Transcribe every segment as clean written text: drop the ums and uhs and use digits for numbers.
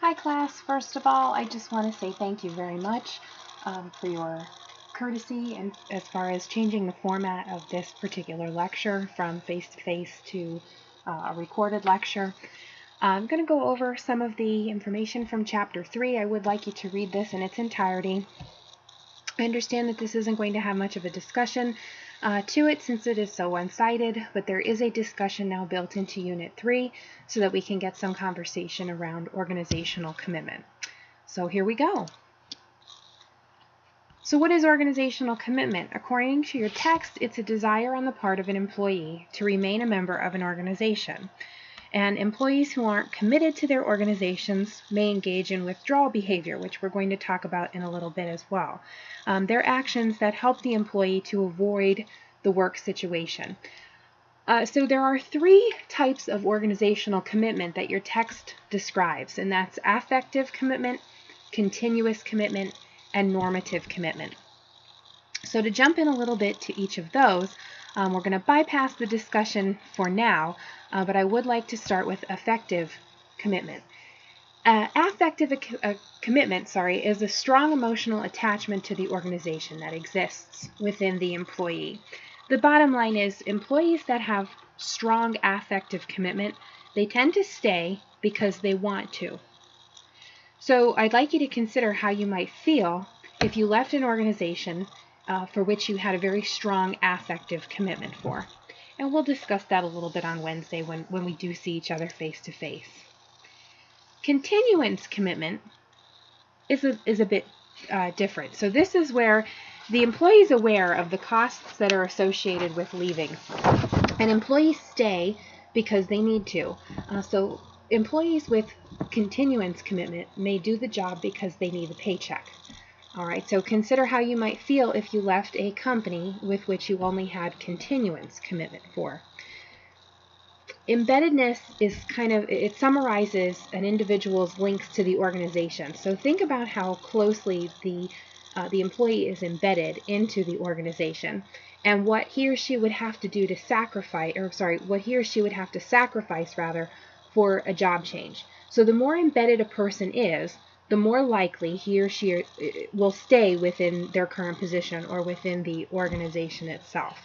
Hi class, first of all, I just want to say thank you very much for your courtesy and as far as changing the format of this particular lecture from face-to-face to a recorded lecture. I'm going to go over some of the information from Chapter 3. I would like you to read this in its entirety. I understand that this isn't going to have much of a discussion to it since it is so one-sided, but there is a discussion now built into Unit 3 so that we can get some conversation around organizational commitment. So here we go. So what is organizational commitment? According to your text, it's a desire on the part of an employee to remain a member of an organization. And employees who aren't committed to their organizations may engage in withdrawal behavior, which we're going to talk about in a little bit as well. They're actions that help the employee to avoid the work situation. So there are three types of organizational commitment that your text describes, and that's affective commitment, continuous commitment, and normative commitment. So to jump in a little bit to each of those, we're going to bypass the discussion for now, but I would like to start with affective commitment. Affective commitment, is a strong emotional attachment to the organization that exists within the employee. The bottom line is employees that have strong affective commitment, they tend to stay because they want to. So I'd like you to consider how you might feel if you left an organization for which you had a very strong affective commitment for. And we'll discuss that a little bit on Wednesday when we do see each other face to face. Continuance commitment is a bit different. So this is where the employee is aware of the costs that are associated with leaving. And employees stay because they need to. So employees with continuance commitment may do the job because they need a paycheck. All right, so consider how you might feel if you left a company with which you only had continuance commitment for. Embeddedness is it summarizes an individual's links to the organization. So think about how closely the employee is embedded into the organization and what he or she would have to do to what he or she would have to sacrifice for a job change. So the more embedded a person is, the more likely he or she will stay within their current position or within the organization itself.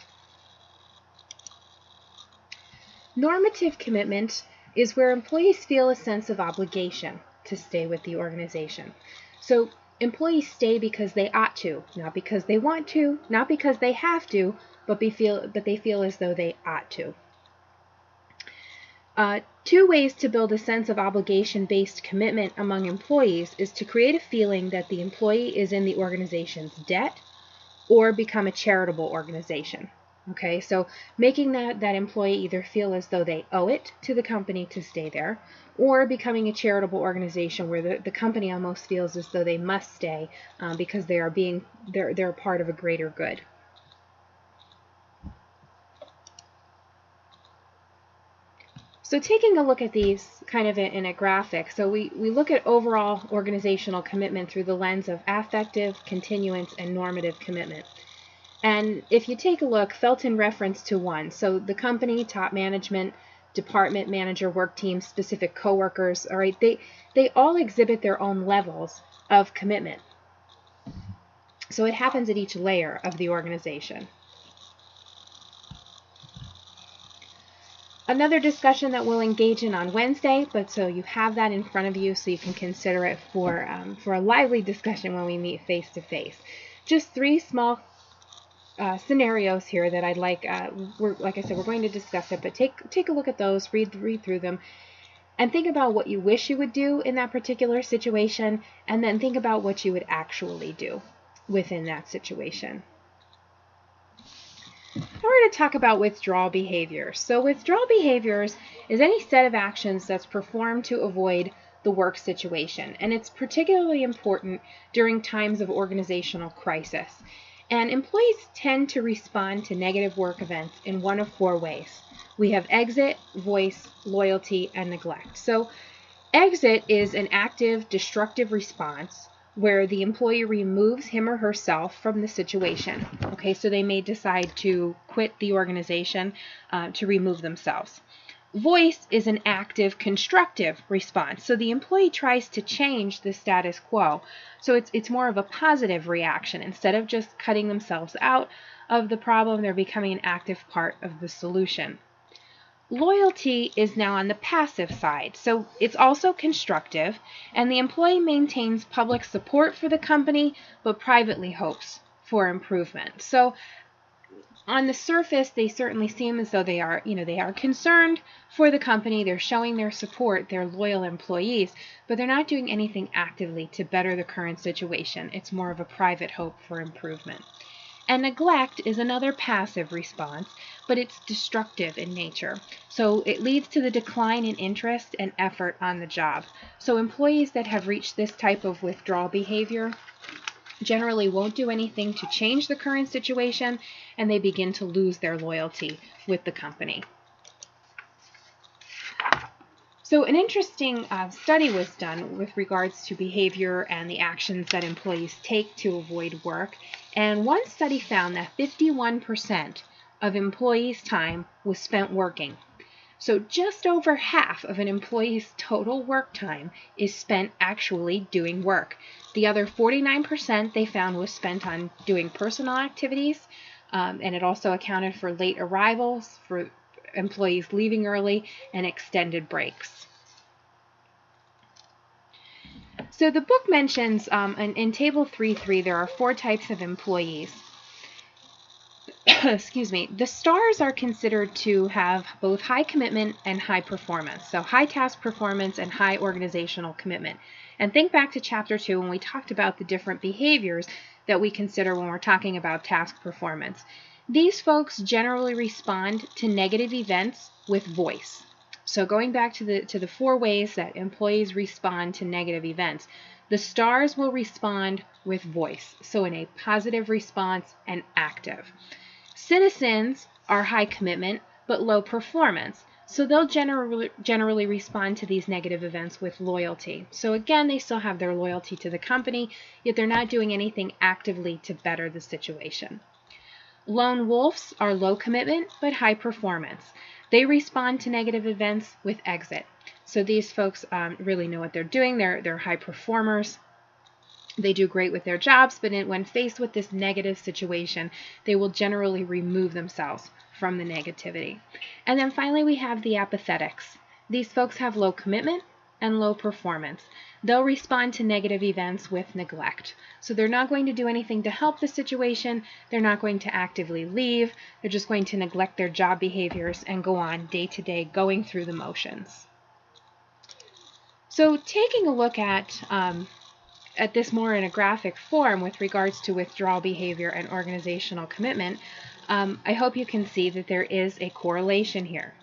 Normative commitment is where employees feel a sense of obligation to stay with the organization. So employees stay because they ought to, not because they want to, not because they have to, but they feel as though they ought to. Two ways to build a sense of obligation-based commitment among employees is to create a feeling that the employee is in the organization's debt or become a charitable organization. Okay, so making that employee either feel as though they owe it to the company to stay there, or becoming a charitable organization where the company almost feels as though they must stay because they're a part of a greater good. So taking a look at these kind of in a graphic, so we look at overall organizational commitment through the lens of affective, continuance, and normative commitment. And if you take a look, felt in reference to one, so the company, top management, department manager, work team, specific coworkers, all right, they all exhibit their own levels of commitment. So it happens at each layer of the organization. Another discussion that we'll engage in on Wednesday, but so you have that in front of you so you can consider it for a lively discussion when we meet face to face. Just three small scenarios here that I'd like, like I said, we're going to discuss it, but take a look at those, read through them, and think about what you wish you would do in that particular situation, and then think about what you would actually do within that situation. Now we're going to talk about withdrawal behaviors. So withdrawal behaviors is any set of actions that's performed to avoid the work situation, and it's particularly important during times of organizational crisis. And employees tend to respond to negative work events in one of four ways. We have exit, voice, loyalty, and neglect. So exit is an active, destructive response where the employee removes him or herself from the situation. Okay, so they may decide to quit the organization to remove themselves. Voice is an active, constructive response. So the employee tries to change the status quo. So it's more of a positive reaction. Instead of just cutting themselves out of the problem, they're becoming an active part of the solution. Loyalty is now on the passive side. So it's also constructive, and the employee maintains public support for the company, but privately hopes for improvement. So on the surface, they certainly seem as though they are concerned for the company. They're showing their support. They're loyal employees, but they're not doing anything actively to better the current situation. It's more of a private hope for improvement. And neglect is another passive response, but it's destructive in nature. So it leads to the decline in interest and effort on the job. So employees that have reached this type of withdrawal behavior generally won't do anything to change the current situation, and they begin to lose their loyalty with the company. So an interesting study was done with regards to behavior and the actions that employees take to avoid work. And one study found that 51% of employees' time was spent working. So just over half of an employee's total work time is spent actually doing work. The other 49% they found was spent on doing personal activities, and it also accounted for late arrivals, for employees leaving early, and extended breaks. So the book mentions in Table 3.3 there are 4 types of employees. Excuse me. The stars are considered to have both high commitment and high performance. So high task performance and high organizational commitment. And think back to Chapter 2 when we talked about the different behaviors that we consider when we're talking about task performance. These folks generally respond to negative events with voice. So going back to the 4 ways that employees respond to negative events, the stars will respond with voice. So in a positive response and active. Citizens are high commitment but low performance, so they'll generally respond to these negative events with loyalty. So again, they still have their loyalty to the company, yet they're not doing anything actively to better the situation. Lone wolves are low commitment but high performance. They respond to negative events with exit. So these folks really know what they're doing. They're high performers. They do great with their jobs, but when faced with this negative situation, they will generally remove themselves from the negativity. And then finally, we have the apathetics. These folks have low commitment and low performance. They'll respond to negative events with neglect. So they're not going to do anything to help the situation. They're not going to actively leave. They're just going to neglect their job behaviors and go on day to day, going through the motions. So taking a look at this more in a graphic form with regards to withdrawal behavior and organizational commitment, I hope you can see that there is a correlation here,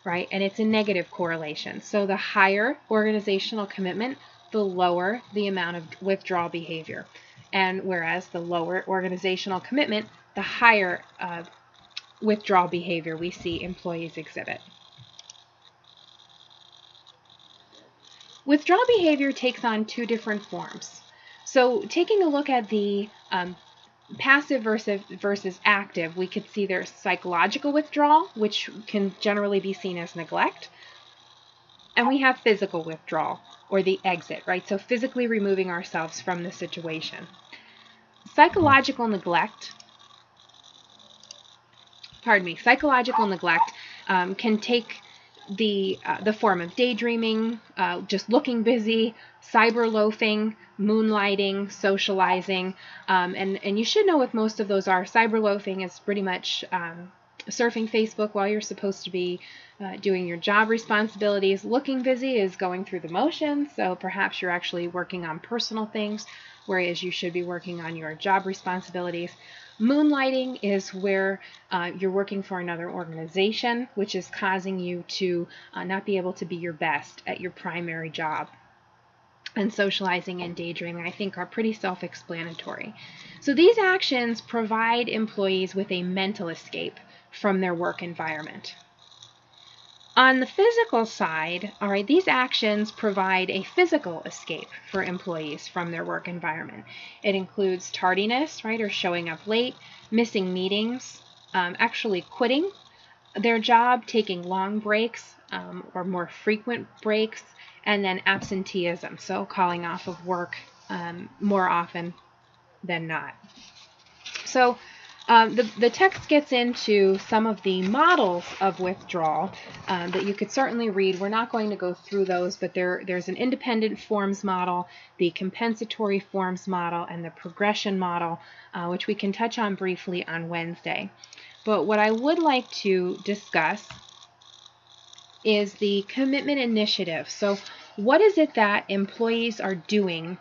right? And it's a negative correlation. So the higher organizational commitment, the lower the amount of withdrawal behavior. And whereas the lower organizational commitment, the higher withdrawal behavior we see employees exhibit. Withdrawal behavior takes on 2 different forms. So taking a look at the passive versus active, we could see there's psychological withdrawal, which can generally be seen as neglect. And we have physical withdrawal, or the exit, right? So physically removing ourselves from the situation. Psychological neglect can take the form of daydreaming, just looking busy, cyber loafing, moonlighting, socializing, and you should know what most of those are. Cyber loafing is pretty much surfing Facebook while you're supposed to be doing your job responsibilities. Looking busy is going through the motions, so perhaps you're actually working on personal things, whereas you should be working on your job responsibilities. Moonlighting is where you're working for another organization, which is causing you to not be able to be your best at your primary job. And socializing and daydreaming, I think, are pretty self-explanatory. So these actions provide employees with a mental escape from their work environment. On the physical side, all right, these actions provide a physical escape for employees from their work environment. It includes tardiness, right, or showing up late, missing meetings, actually quitting their job, taking long breaks, or more frequent breaks, and then absenteeism, so calling off of work more often than not. So the text gets into some of the models of withdrawal that you could certainly read. We're not going to go through those, but there's an independent forms model, the compensatory forms model, and the progression model, which we can touch on briefly on Wednesday. But what I would like to discuss is the commitment initiative. So what is it that employers are doing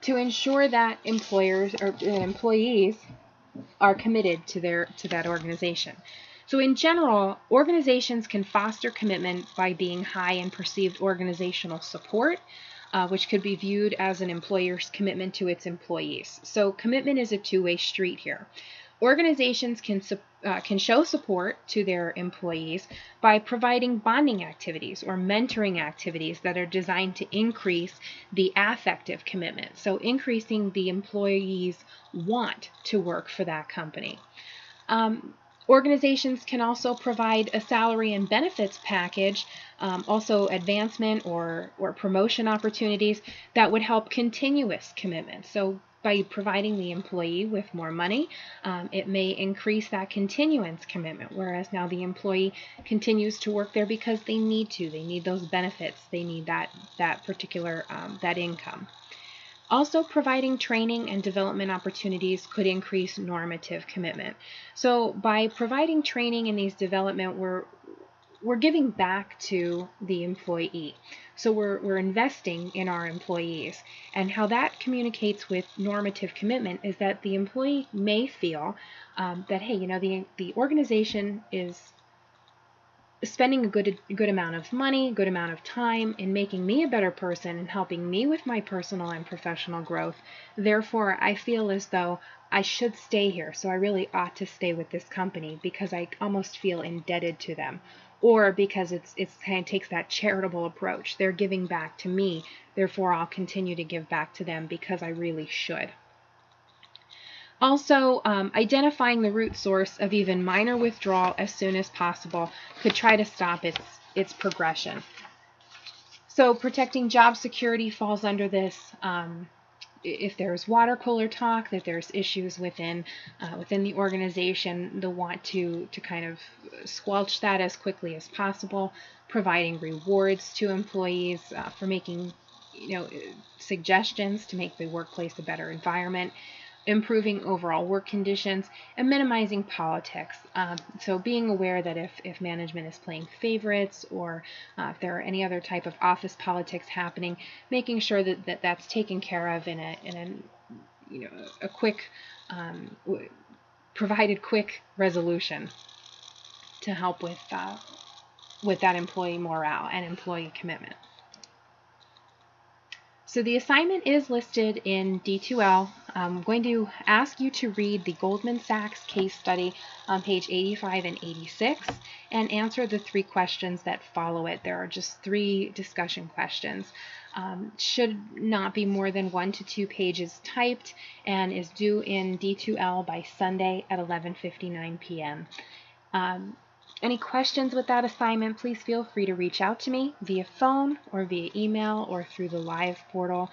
to ensure that employees are committed to that organization? So in general, organizations can foster commitment by being high in perceived organizational support, which could be viewed as an employer's commitment to its employees. So commitment is a two-way street here. Organizations can show support to their employees by providing bonding activities or mentoring activities that are designed to increase the affective commitment, so increasing the employees' want to work for that company. Organizations can also provide a salary and benefits package, also advancement or promotion opportunities that would help continuous commitment. So by providing the employee with more money, it may increase that continuance commitment, whereas now the employee continues to work there because they need to. They need those benefits. They need that particular that income. Also, providing training and development opportunities could increase normative commitment. So by providing training in these development, we're giving back to the employee. So we're investing in our employees. And how that communicates with normative commitment is that the employee may feel that, hey, the organization is spending a good amount of money, good amount of time in making me a better person and helping me with my personal and professional growth. Therefore, I feel as though I should stay here. So I really ought to stay with this company because I almost feel indebted to them, or because it's kind of takes that charitable approach. They're giving back to me. Therefore, I'll continue to give back to them because I really should. Also, identifying the root source of even minor withdrawal as soon as possible could try to stop its progression. So protecting job security falls under this. If there's water cooler talk, that there's issues within the organization, they'll want to kind of squelch that as quickly as possible. Providing rewards to employees for making suggestions to make the workplace a better environment. Improving overall work conditions, and minimizing politics. So being aware that if management is playing favorites, or if there are any other type of office politics happening, making sure that that's taken care of in a quick, provided quick resolution to help with that employee morale and employee commitment. So the assignment is listed in D2L. I'm going to ask you to read the Goldman Sachs case study on page 85 and 86 and answer the 3 questions that follow it. There are just 3 discussion questions. Should not be more than 1 to 2 pages typed and is due in D2L by Sunday at 11:59 p.m. Any questions with that assignment, please feel free to reach out to me via phone or via email or through the live portal.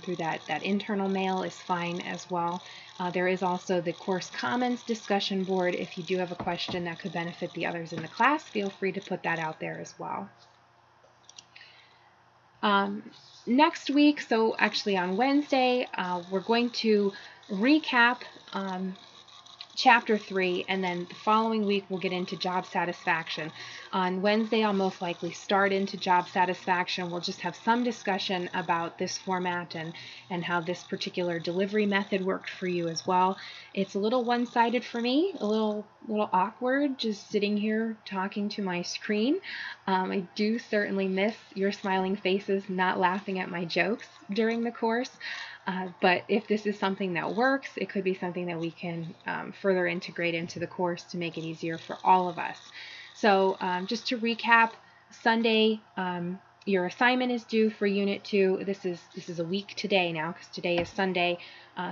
Through that internal mail is fine as well. There is also the course commons discussion board. If you do have a question that could benefit the others in the class, feel free to put that out there as well. Next week, so actually on Wednesday, we're going to recap Chapter 3, and then the following week we'll get into job satisfaction. On Wednesday, I'll most likely start into job satisfaction. We'll just have some discussion about this format and how this particular delivery method worked for you as well. It's a little one-sided for me, a little awkward just sitting here talking to my screen. I do certainly miss your smiling faces, not laughing at my jokes during the course. But if this is something that works, it could be something that we can further integrate into the course to make it easier for all of us. So just to recap, Sunday, your assignment is due for Unit 2. This is a week today now, because today is Sunday,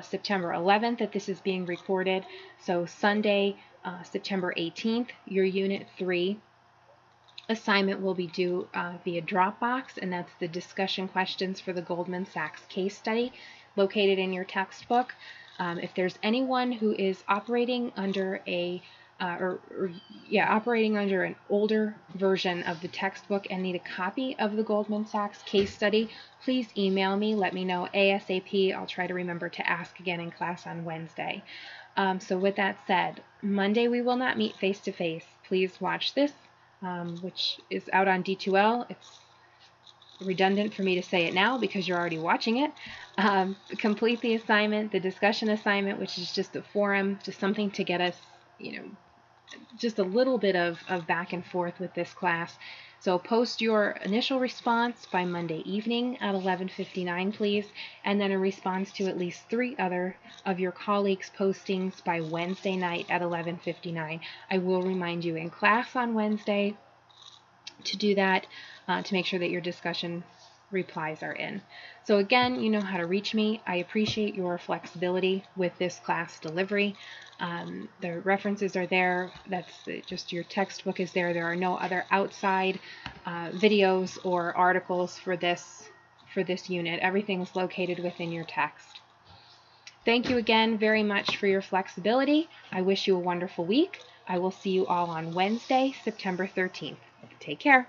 September 11th that this is being recorded. So Sunday, September 18th, your Unit 3 assignment will be due via Dropbox, and that's the discussion questions for the Goldman Sachs case study located in your textbook. If there's anyone who is operating under operating under an older version of the textbook and need a copy of the Goldman Sachs case study, please email me. Let me know ASAP. I'll try to remember to ask again in class on Wednesday. So with that said, Monday we will not meet face-to-face. Please watch this, which is out on D2L. It's redundant for me to say it now because you're already watching it. Complete the assignment, the discussion assignment, which is just a forum, just something to get us, just a little bit of back and forth with this class. So post your initial response by Monday evening at 11:59, please, and then a response to at least 3 other of your colleagues' postings by Wednesday night at 11:59. I will remind you in class on Wednesday to do that, to make sure that your discussion replies are in. So again, you know how to reach me. I appreciate your flexibility with this class delivery. The references are there. That's just your textbook is there. There are no other outside videos or articles for this unit. Everything's located within your text. Thank you again very much for your flexibility. I wish you a wonderful week. I will see you all on Wednesday, September 13th. Take care.